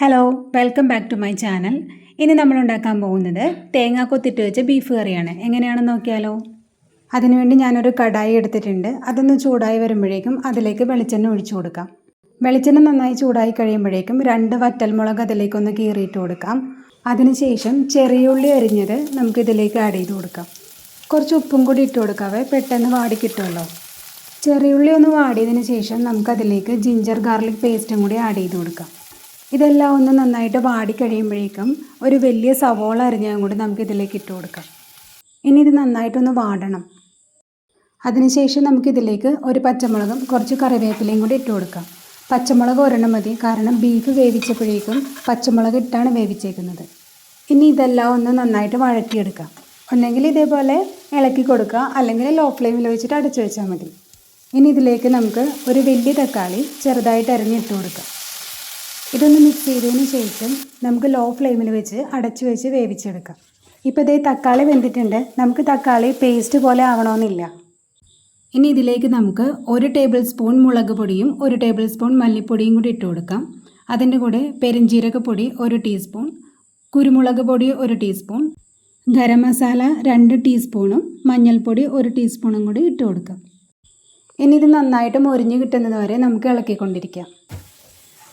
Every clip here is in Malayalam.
Hello, welcome back to my channel. ഇനി നമ്മൾ ഉണ്ടാക്കാൻ പോകുന്നത് തേങ്ങാക്കൊത്തിട്ട് വെച്ച ബീഫ് കറിയാണ്. എങ്ങനെയാണെന്ന് നോക്കിയാലോ. അതിനുവേണ്ടി ഞാനൊരു കടായി എടുത്തിട്ടുണ്ട്. അതൊന്ന് ചൂടായി വരുമ്പോഴേക്കും അതിലേക്ക് വെളിച്ചെണ്ണ ഒഴിച്ചു കൊടുക്കാം. വെളിച്ചെണ്ണ നന്നായി ചൂടായി കഴിയുമ്പോഴേക്കും 2 വറ്റൽമുളക് അതിലേക്കൊന്ന് കീറിയിട്ട് കൊടുക്കാം. അതിനുശേഷം ചെറിയുള്ളി അരിഞ്ഞത് നമുക്കിതിലേക്ക് ആഡ് ചെയ്ത് കൊടുക്കാം. കുറച്ച് ഉപ്പും കൂടി ഇട്ട് കൊടുക്കാവേ, പെട്ടെന്ന് വാടി കിട്ടുമല്ലോ. ചെറിയുള്ളി ഒന്ന് വാടിയതിന് ശേഷം നമുക്കതിലേക്ക് ജിഞ്ചർ ഗാർലിക് പേസ്റ്റും കൂടി ആഡ് ചെയ്ത് കൊടുക്കാം. ഇതെല്ലാം ഒന്ന് നന്നായിട്ട് വാടി കഴിയുമ്പോഴേക്കും ഒരു വലിയ സവോള അരിഞ്ഞതും കൂടി നമുക്കിതിലേക്ക് ഇട്ട് കൊടുക്കാം. ഇനി ഇത് നന്നായിട്ടൊന്ന് വാടണം. അതിനുശേഷം നമുക്കിതിലേക്ക് ഒരു പച്ചമുളകും കുറച്ച് കറിവേപ്പിലയും കൂടി ഇട്ട് കൊടുക്കാം. പച്ചമുളക് ഒരെണ്ണം മതി, കാരണം ബീഫ് വേവിച്ചപ്പോഴേക്കും പച്ചമുളക് ഇട്ടാണ് വേവിച്ചേക്കുന്നത്. ഇനി ഇതെല്ലാം ഒന്ന് നന്നായിട്ട് വഴറ്റിയെടുക്കാം. ഒന്നെങ്കിൽ ഇതേപോലെ ഇളക്കി കൊടുക്കുക, അല്ലെങ്കിൽ ലോ ഫ്ലെയിമിൽ വെച്ചിട്ട് അടച്ചു വെച്ചാൽ മതി. ഇനി ഇതിലേക്ക് നമുക്ക് ഒരു വലിയ തക്കാളി ചെറുതായിട്ട് അരിഞ്ഞിട്ട് കൊടുക്കാം. ഇതൊന്ന് മിക്സ് ചെയ്തതിന് ശേഷം നമുക്ക് ലോ ഫ്ലെയിമിൽ വെച്ച് അടച്ചു വെച്ച് വേവിച്ചെടുക്കാം. ഇപ്പോൾ ഇതേ തക്കാളി വെന്തിട്ടുണ്ട്. നമുക്ക് തക്കാളി പേസ്റ്റ് പോലെ ആവണമെന്നില്ല. ഇനി ഇതിലേക്ക് നമുക്ക് 1 ടേബിൾ സ്പൂൺ മുളക് പൊടിയും 1 ടേബിൾ സ്പൂൺ മല്ലിപ്പൊടിയും കൂടി ഇട്ട് കൊടുക്കാം. അതിൻ്റെ കൂടെ പെരുംജീരകപ്പൊടി 1 ടീസ്പൂൺ, കുരുമുളക് പൊടി 1 ടീസ്പൂൺ, ഗരം മസാല 2 ടീസ്പൂണും മഞ്ഞൾപ്പൊടി 1 ടീസ്പൂണും കൂടി ഇട്ട് കൊടുക്കാം. ഇനി ഇത് നന്നായിട്ട് മൊരിഞ്ഞ് കിട്ടുന്നത് വരെ നമുക്ക് ഇളക്കിക്കൊണ്ടിരിക്കാം.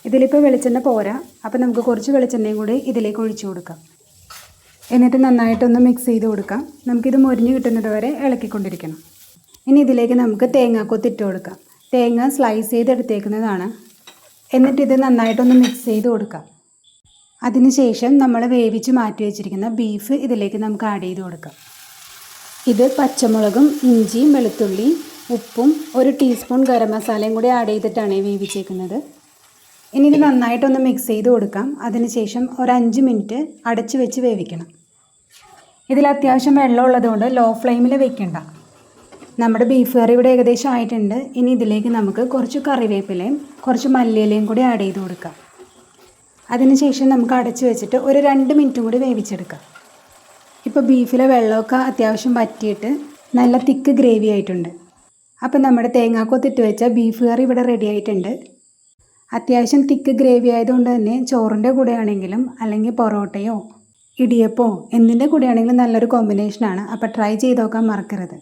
ഇതിലിപ്പോൾ വെളിച്ചെണ്ണ പോരാ, അപ്പോൾ നമുക്ക് കുറച്ച് വെളിച്ചെണ്ണയും കൂടി ഇതിലേക്ക് ഒഴിച്ചു കൊടുക്കാം. എന്നിട്ട് നന്നായിട്ടൊന്ന് മിക്സ് ചെയ്ത് കൊടുക്കാം. നമുക്കിത് മൊരിഞ്ഞ് കിട്ടുന്നത് വരെ ഇളക്കിക്കൊണ്ടിരിക്കണം. ഇനി ഇതിലേക്ക് നമുക്ക് തേങ്ങാക്കൊത്തിട്ട് കൊടുക്കാം. തേങ്ങ സ്ലൈസ് ചെയ്തെടുത്തേക്കുന്നതാണ്. എന്നിട്ടിത് നന്നായിട്ടൊന്ന് മിക്സ് ചെയ്ത് കൊടുക്കാം. അതിനുശേഷം നമ്മൾ വേവിച്ച് മാറ്റി വെച്ചിരിക്കുന്ന ബീഫ് ഇതിലേക്ക് നമുക്ക് ആഡ് ചെയ്ത് കൊടുക്കാം. ഇത് പച്ചമുളകും ഇഞ്ചിയും വെളുത്തുള്ളിയും ഉപ്പും 1 ടീസ്പൂൺ ഗരം മസാലയും കൂടി ആഡ് ചെയ്തിട്ടാണ് വേവിച്ചേക്കുന്നത്. ഇനി ഇത് നന്നായിട്ടൊന്ന് മിക്സ് ചെയ്ത് കൊടുക്കാം. അതിനുശേഷം ഒരു 5 മിനിറ്റ് അടച്ച് വെച്ച് വേവിക്കണം. ഇതിൽ അത്യാവശ്യം വെള്ളം ഉള്ളതുകൊണ്ട് ലോ ഫ്ലെയിമിൽ വെക്കണ്ട. നമ്മുടെ ബീഫ് കറി ഇവിടെ ഏകദേശം ആയിട്ടുണ്ട്. ഇനി ഇതിലേക്ക് നമുക്ക് കുറച്ച് കറിവേപ്പിലയും കുറച്ച് മല്ലിയിലയും കൂടി ആഡ് ചെയ്ത് കൊടുക്കാം. അതിനുശേഷം നമുക്ക് അടച്ച് വെച്ചിട്ട് ഒരു 2 മിനിറ്റും കൂടി വേവിച്ചെടുക്കാം. ഇപ്പോൾ ബീഫിലെ വെള്ളമൊക്കെ അത്യാവശ്യം വറ്റിയിട്ട് നല്ല തിക്ക് ഗ്രേവി ആയിട്ടുണ്ട്. അപ്പോൾ നമ്മുടെ തേങ്ങാക്കൊത്തിട്ട് വെച്ച ബീഫ് കറി ഇവിടെ റെഡി ആയിട്ടുണ്ട്. അത്യാവശ്യം തിക്ക് ഗ്രേവി ആയതുകൊണ്ട് തന്നെ ചോറിൻ്റെ കൂടെ ആണെങ്കിലും അല്ലെങ്കിൽ പൊറോട്ടയോ ഇടിയപ്പോ എന്തിൻ്റെ കൂടെ ആണെങ്കിലും നല്ലൊരു കോമ്പിനേഷനാണ്. അപ്പോൾ ട്രൈ ചെയ്ത് നോക്കാൻ മറക്കരുത്.